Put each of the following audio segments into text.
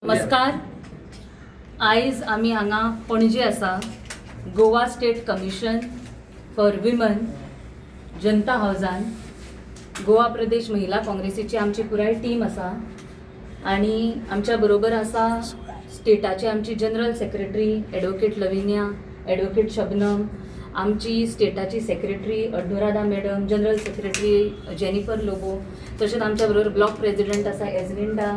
नमस्कार. आयज आमी हांगा पणजे आसा Goa state commission for women जनता हावजान. गोवा प्रदेश महिला काँग्रेसीची आमची पुराय टीम आसा आणि आमच्या बरोबर आसा स्टेटाचे आमची general secretary advocate Lavinia, advocate Shabnam, आमची स्टेटाची secretary Anuradha madam, general secretary Jennifer Lobo, तशेंच आमच्या बरोबर ब्लॉक प्रेसिडेंट आसा एजलिंडा,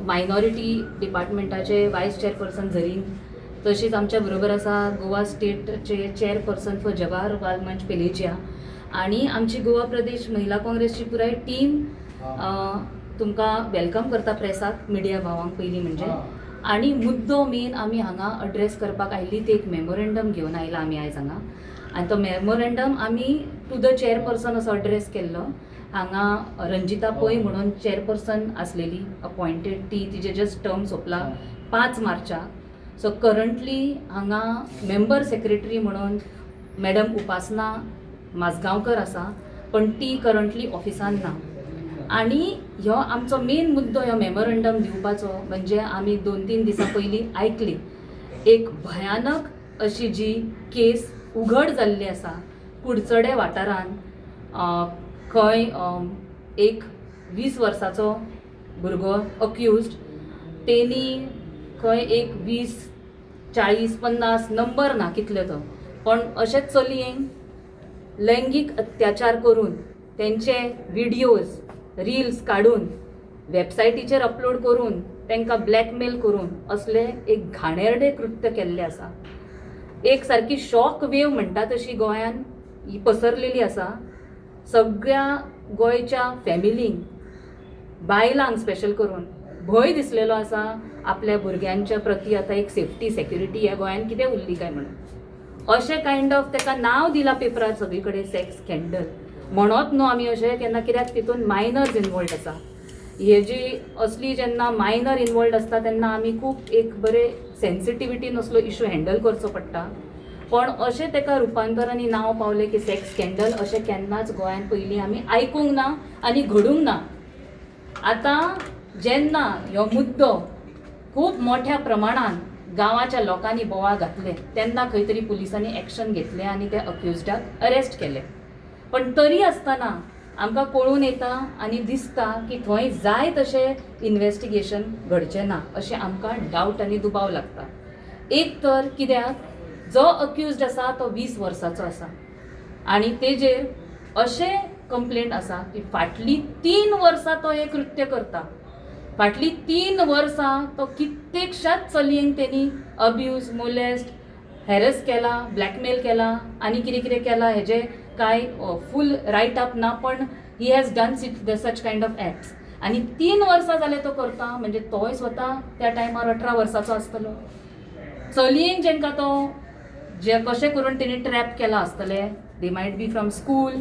मायनॉरिटी डिपार्टमेंटाचे वायस चेअरपर्सन झरीन, तशीच आमच्या बरोबर आसा गोवा स्टेटचे चेअरपर्सन फॉर जवाहरलाल मंच पेलेजिया आणि आमची गोवा प्रदेश महिला काँग्रेसची पुराय टीम तुमकां वेलकम करता प्रेसाक, मिडिया भावांक पयलीं म्हणजे. आणि मुद्दो मेन आमी हांगा अड्रेस करपाक आयिल्ली ते एक मेमोरेंडम घेवन आयला आमी आयज हांगा. आनी तो मेमोरेंडम आमी टू द चेअरपर्सन असो अड्रेस केल्लो. हांगा रंजिता पै म्हणून चेअरपर्सन आसलेली अपॉइंटेड, तिचे जस्ट टर्म सोंपला 5 मार्चाक. सो करंटली हांगा मेंबर सेक्रेटरी म्हणून मॅडम उपासना माजगांवकर आसा, पण ती करंटली ऑफिसान ना. आणि ह्यो आमचो मेन मुद्दो ह्यो मेमोरेंडम दिवपाचो म्हणजे आमी 2-3 दिसां पयलीं आयकली एक भयानक अशी जी केस उघड जाल्ली आसा कुडचडे वाठारान. खंय एक 20 वर्साचो भुरगो अक्यूज्ड, तेणी खंय एक 20, 40, 50 नंबर ना कितले तो, पण अशें चलयेंक लैंगीक अत्याचार करून तेंचे व्हिडिओज रील्स काडून वेबसायटीचेर अपलोड करून तांकां ब्लॅकमेल करून असले एक घाणेरडे कृत्य केल्ले आसा. एक सारकी शॉक वेव म्हणटा तशी गोंयान ही पसरलेली आसा. सगळ्या गोंयच्या फॅमिलींक, बायलांक स्पेशल करून भंय दिसलेलो आसा आपल्या भुरग्यांच्या प्रती. आतां एक सेफ्टी सेक्युरिटी ह्या गोंयान कितें उरली काय म्हणून अशें कायंड ऑफ ताका नांव दिलां पेपरार सगळी कडेन सेक्स स्कॅन्डल म्हणत न्हू आमी अशें केन्ना, कित्याक तितून मायनर्स इनवॉल्ड आसा. हे जी असली जेन्ना मायनर इनवॉल्ड आसता तेन्ना आमी खूब एक बरे सेन्सिटिविटीन असलो इशू हँडल करचो पडटा. पण अशें ताका रुपांतरांनी नांव पावलें की सेक्स स्कॅन्डल, अशें केन्नाच गोंयान पयलीं आमी आयकूंक ना आनी घडूंक ना. आतां जेन्ना ह्यो मुद्दो खूब मोठ्या प्रमाणान गांवाच्या लोकांनी बोवाळ घातले तेन्ना खंय तरी पुलिसांनी एक्शन घेतलें आनी त्या अक्युज्डाक अरेस्ट केलें. पण तरी आसतना आमकां कळून येता आनी दिसता की थंय जाय तशें इन्व्हेस्टिगेशन घडचें ना अशें आमकां डावट आनी दुबाव लागता. एक तर कित्याक जो अक्यूज्ड आसा तो 20 वर्साचो आसा आणि तेजेर अशें कंप्लेंट आसा की फाटली 3 वर्सां तो हे कृत्य करता. फाटली 3 वर्सां तो कित्येकशाच चलयेंक तेणी अब्यूज, मोलेस्ट, हॅरस केला, ब्लॅकमेल केला आनी कितें कितें केला हेजे काय फूल रायट अप ना, पण he has done such kind of acts. आनी 3 वर्सां जाले तो करता म्हणजे तोय स्वता त्या टायमार 18 वर्साचो आसतलो. चलयेंक जेंकां तो जे कशें करून तेणी ट्रॅप केला आसतले, दे might B from school,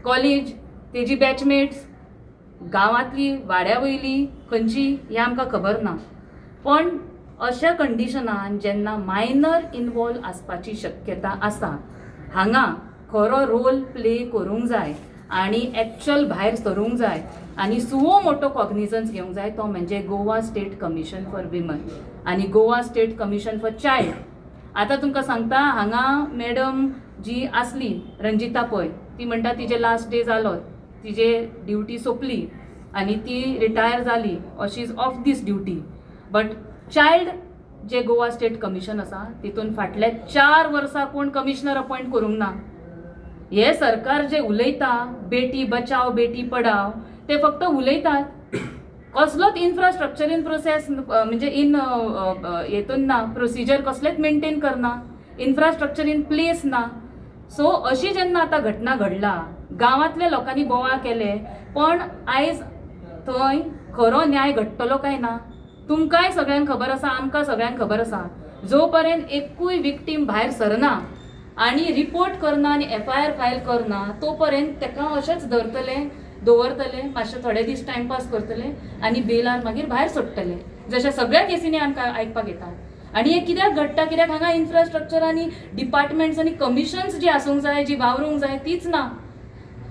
college, तेजी बॅचमेट्स, गांवांतली वाड्या वयली खंयची हें आमकां खबर ना. पण अशा कंडिशनान जेन्ना मायनर इनवॉल्व आसपाची शक्यता आसा, हांगा खरो रोल प्ले करूंक जाय आनी एक्चुअल भायर सरूंक जाय आनी सुवो मोठो कॉग्निजन्स घेवंक जाय. तो म्हणजे Goa state commission for women आनी Goa state commission for child. आतां तुमकां सांगता, हांगा मॅडम जी आसली रंजिता पै, ती म्हणटा तिजे लास्ट डे जालो, तिजे ड्युटी सोंपली आनी ती रिटायर जाली, she is off this duty. But child जे गोवा स्टेट कमिशन आसा तितून फाटल्या 4 वर्सां कोण कमिशनर अपॉइंट करूंक ना. हे सरकार जे उलयता बेटी बचाव बेटी पढाव ते फक्त उलयतात, कसलोच इन्फ्रास्ट्रक्चर इन प्रोसेस म्हणजे इन हेतून ना, प्रोसिजर कसलेच मेंटेन करना, इन्फ्रास्ट्रक्चर इन प्लेस ना. सो अशी जेन्ना आतां घटना घडला, गांवांतल्या लोकांनी बोवाळ केले, पण आयज थंय खरो न्याय घडटलो काय ना तुमकांय सगळ्यांक खबर आसा, आमकां सगळ्यांक खबर आसा. जो पर्यंत एकूय विक्टीम भायर सरना आनी रिपोर्ट करना आनी FIR फायल करना तो पर्यंत ताका अशेंच दवरतले, मातशे थोडे दीस टायमपास करतले आनी बेलार मागीर भायर सोडटले, जशें सगळ्या केसींनी आमकां आयकपाक येता. आनी हे कित्याक घडटा, कित्याक हांगा इन्फ्रास्ट्रक्चर आनी डिपार्टमेंट्स आनी कमिशन्स जी आसूंक जाय, जी वावरूंक जाय, तीच ना.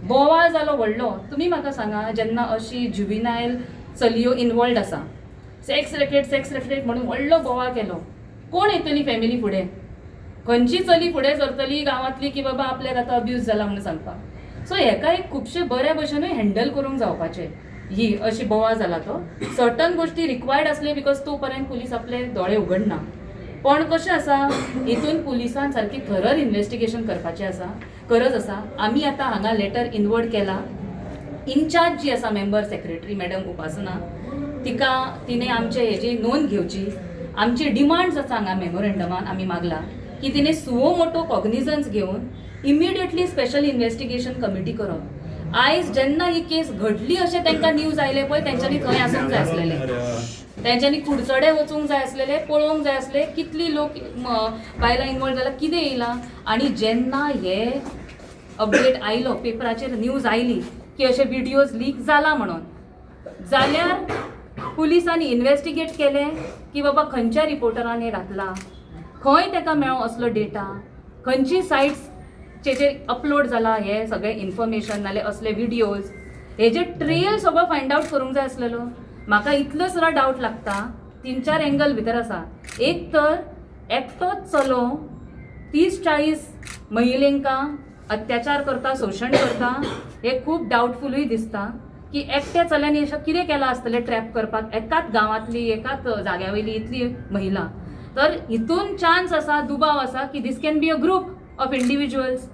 बोवाळ जालो व्हडलो. तुमी म्हाका सांगा, जेन्ना अशी ज्युविनायल चलयो इनवॉल्ड आसा, सेक्स रॅकेट म्हणून व्हडलो बोवाळ केलो. कोण येतली फॅमिली फुडें, खंयची चली फुडें सरतली गांवांतली की बाबा आपल्याक आतां अब्यूज जाला म्हणून सांगपाक. सो हेका एक खुबशे बऱ्या भशेनूय हँडल करूंक जावपाचें. ही अशी बोवाळ जाला तो सर्टन गोष्टी रिक्वायर्ड असले बिकॉज तो पर्यंत पुलीस आपले दोळे उगडना. पण कशें आसा, हितून पुलिसान सारकी थरर इन्व्हेस्टिगेशन करपाचें आसा, गरज आसा. आमी आतां हांगा लेटर इनवर्ड केला. इनचार्ज जी आसा मेंबर सेक्रेटरी मॅडम उपासना, तिने आमचे हेजी नोंद घेवची. आमची डिमांड्स आसा हांगा मेमोरेंडमान आमी मागला की तिने सुओ मोटो कॉग्निझन्स घेवन इमिडिएटली स्पेशल इन्व्हेस्टिगेशन कमिटी करप. आयज जेन्ना ही केस घडली अशें तांकां न्यूज आयले पळय, तेंच्यांनी थंय आसूंक जाय आसलेले, तेंच्यांनी कुडचडे वचूंक जाय आसलेले, पळोवंक जाय आसले कितली लोक बायलां इनवॉल्व जाला, कितें येयलां. आनी जेन्ना हे अपडेट आयलो, पेपराचेर न्यूज आयली की अशे व्हिडिओज लीक जाला म्हणून, जाल्यार पुलिसांनी इन्व्हेस्टिगेट केलें की बाबा खंयच्या रिपोर्टरान हें घातला, खंय ताका मेळ्ळो असलो डेटा, खंयची सायट्स जेचेर अपलोड जाला हे सगळे इन्फॉर्मेशन नाल्यार असले व्हिडिओज, हेजे ट्रेल सगळो फायंड आवट करूंक जाय आसलेलो. म्हाका इतलो सुद्दां डावट लागता. 3-4 एंगल भितर आसा. एक तर एकटोच चलो 30-40 महिलांकां अत्याचार करता, शोशण करता, हे खूब डावटफुलूय दिसता की एकट्या चल्यांनी अशें कितें केलां आसतलें ट्रॅप करपाक एकाच गांवांतली एकाच जाग्या वयली इतली महिला. तर हितून चान्स आसा, दुबाव आसा की this can be a group of individuals.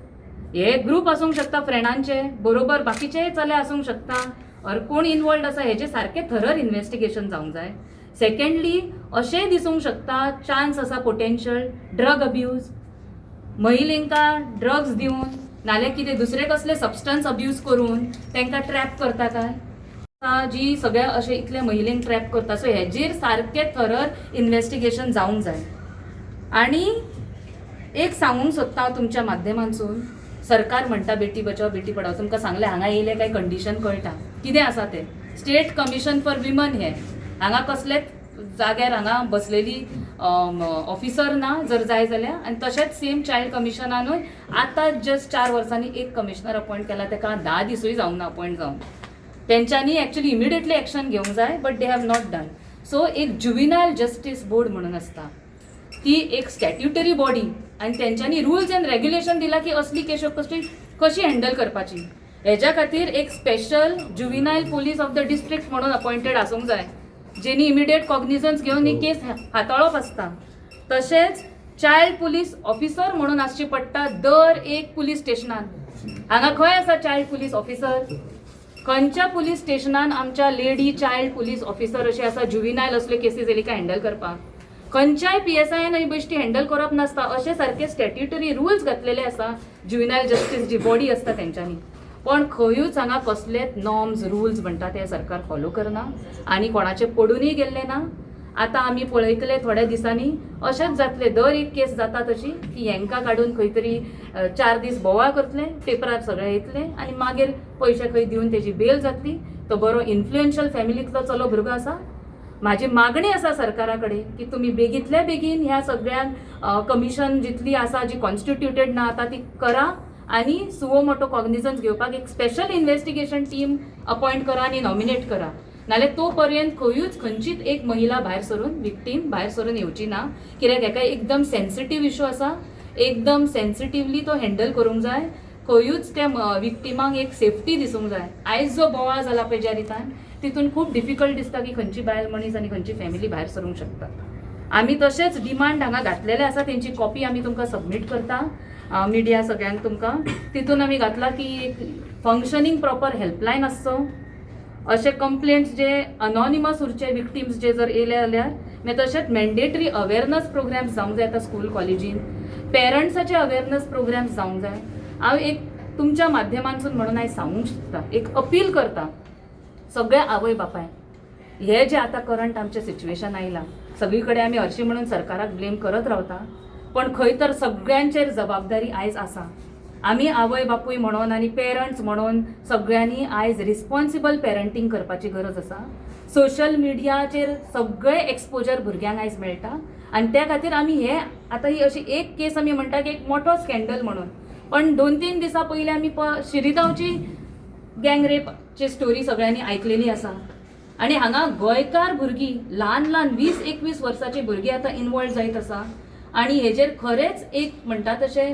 हे ग्रूप आसूंक शकता फ्रेंडांचे, बरोबर बाकीचेय चले आसूंक शकता, और कोण इनवॉल्ड आसा हेजे सारकें थरर इन्व्हेस्टिगेशन जावंक जाय. सेकंडली अशेंय दिसूंक शकता चान्स आसा पोटेन्शियल ड्रग अब्यूज, महिलांकां ड्रग्स दिवन नाल्यार कितें दुसरे कसले सबस्टन्स अब्यूज करून तांकां ट्रॅप करता काय, जी सगळ्या अशे इतले महिलांक ट्रॅप करता. सो हेजेर सारकें थरर इन्व्हेस्टिगेशन जावंक जाय. आनी एक सांगूंक सोदता हांव तुमच्या माध्यमांतसून, सरकार म्हणटा बेटी बचाव बेटी पढाओ, तुमकां सांगलें हांगा येयले काय कंडिशन कळटा कितें आसा तें. स्टेट कमिशन फॉर विमन हे हांगा कसलेच जाग्यार हांगा बसलेली ऑफिसर ना जर जाय जाल्यार. आनी तशेंच सेम चायल्ड कमिशनानूय आतां जस्ट 4 वर्सांनी एक कमिशनर अपॉयंट केला, ताका 10 दिसूय जावंक ना अपॉयंट जावन. तेंच्यांनी एक्चुअली इमिडिएटली एक्शन घेवंक जाय, but they have not done. So एक जुविनायल जस्टीस बोर्ड म्हणून आसता, ती एक स्टॅट्युटरी बॉडी, आनी तेंच्यांनी रुल्स एंड रेग्युलेशन दिला की असली केस कशी हँडल करपाची. हेज्या खातीर एक special juvenile police of the district म्हणून अपॉयंटेड आसूंक जाय, जेनी इमिडिएट कॉग्निझन्स घेवन ही केस हाताळप आसता. तशेंच चायल्ड पुलीस ऑफिसर म्हणून आसची पडटा दर एक पुलीस स्टेशनान. हांगा खंय आसा चायल्ड पुलीस ऑफिसर? खंयच्या पुलीस स्टेशनान आमच्या लेडी चायल्ड पुलीस ऑफिसर अशें आसा जुविनायल असल्यो केसीस येयली काय हँडल करपाक? खंयच्याय PSIन ही बेश्टी हँडल करप नासता. अशें सारके स्टॅट्युटरी रुल्स घातलेले आसा जुविनायल जस्टीस जी बॉडी आसता तेंच्यांनी. पण खंयूच हांगा कसलेच नॉर्म्स रुल्स म्हणटा ते सरकार फॉलो करना आनी कोणाचे पडूनय गेल्ले ना. आतां आमी पळयतले थोड्या दिसांनी अशेंच जातले, दर एक केस जाता तशी की हेंकां काडून खंय तरी 4 दीस बोवाळ करतले, पेपरार सगळे येतले आनी मागीर पयशे खंय दिवन तेजी बेल जातली. तो बरो इन्फ्लुएन्शियल फॅमिलींतलो चलो भुरगो आसा. माझी मागणी आसा सरकारा कडेन की तुमी बेगीतल्या बेगीन ह्या सगळ्या कमिशन जितली आसा जी कॉन्स्टिट्युटेड ना आतां ती करा आनी सुओ मोटो कॉग्निझन्स घेवपाक एक स्पेशल इन्व्हेस्टिगेशन टीम अपॉयंट करा आनी नॉमिनेट करा. नाल्यार तो पर्यंत खंयचीच एक महिला भायर सरून विक्टीम भायर सरून येवची ना. कित्याक हेका एकदम सेन्सिटीव इशू आसा, एकदम सेन्सिटिवली तो हँडल करूंक जाय. खंयूच त्या विक्टिमाक एक सेफ्टी दिसूंक जाय. आयज जो बोवाळ जाला पळय ज्या रितान, तितून खूब डिफिकल्ट दिसता की खंयची बायल मनीस आनी खंयची फॅमिली भायर सरूंक शकता. आमी तशेंच डिमांड हांगा घातलेले आसा, तेंची कॉपी आमी तुमकां सबमीट करता मिडिया सगळ्यांक तुमकां. तितून आमी घातला की फंक्शनींग प्रॉपर हेल्पलायन आसचो, अशे कंप्लेंट्स जे अनॉनिमस उरचे विक्टिम्स जे जर येले जाल्यार, मागीर तशेंच मॅन्डेटरी अवेरनस प्रोग्राम्स जावंक जाय आतां स्कूल कॉलेजीन, पेरंट्साचे अवेरनस प्रोग्राम्स जावंक जाय. हांव एक तुमच्या माध्यमांतसून म्हणून हांवें सांगूंक सोदता, एक अपील करता सगळ्या आवय बापाय, हे जे आतां करंट आमचें सिच्युएशन आयलां, सगळी कडेन आमी हरशीं म्हणून सरकाराक ब्लेम करत रावता, पण खंय तर सगळ्यांचेर जबाबदारी आयज आसा. आमी आवय बापूय म्हणून आनी पेरंट्स म्हणून सगळ्यांनी आयज रिस्पॉन्सिबल पेरंटींग करपाची गरज आसा. सोशल मिडियाचेर सगळे एक्सपोजर भुरग्यांक आयज मेळटा आनी त्या खातीर आमी हे आतां ही अशी एक केस आमी म्हणटा की एक मोठो स्कॅन्डल म्हणून, पण 2-3 दिसां पयलीं आमी शिरीगांवची गँग रेपची स्टोरी सगळ्यांनी आयकलेली आसा. आनी हांगा गोंयकार भुरगीं ल्हान ल्हान 20-21 वर्सांची भुरगीं आतां इनवॉल्व जायत आसा आनी हेजेर खरेंच एक म्हणटा तशें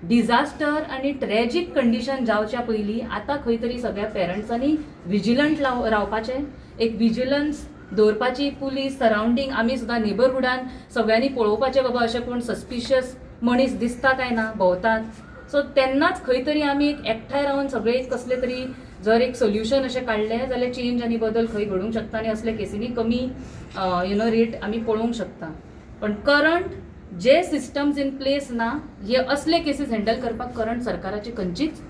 डिजास्टर आनी ट्रॅजीक कंडिशन जावच्या पयलीं आतां खंय तरी सगळ्या पेरंट्सांनी विजिलंट रावपाचें, एक विजिलन्स दवरपाची, पुलीस सरावंडींग आमी सुद्दां नेबरहुडान सगळ्यांनी पळोवपाचें बाबा अशें कोण सस्पिशियस मनीस दिसता काय ना भोंवतात. सो तेन्नाच खंय तरी आमी एक एकठांय रावन सगळे एक कसले तरी जर एक सोल्युशन अशें काडलें जाल्यार चेंज आनी बदल खंय घडूंक शकता आनी असले केसींनी कमी रेट आमी पळोवंक शकता. पण करंट जे सिस्टम्स इन प्लेस ना, हे असले केसीस हँडल करपाक करंट सरकाराची खंयचीच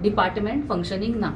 डिपार्टमेंट फंक्शनींग ना.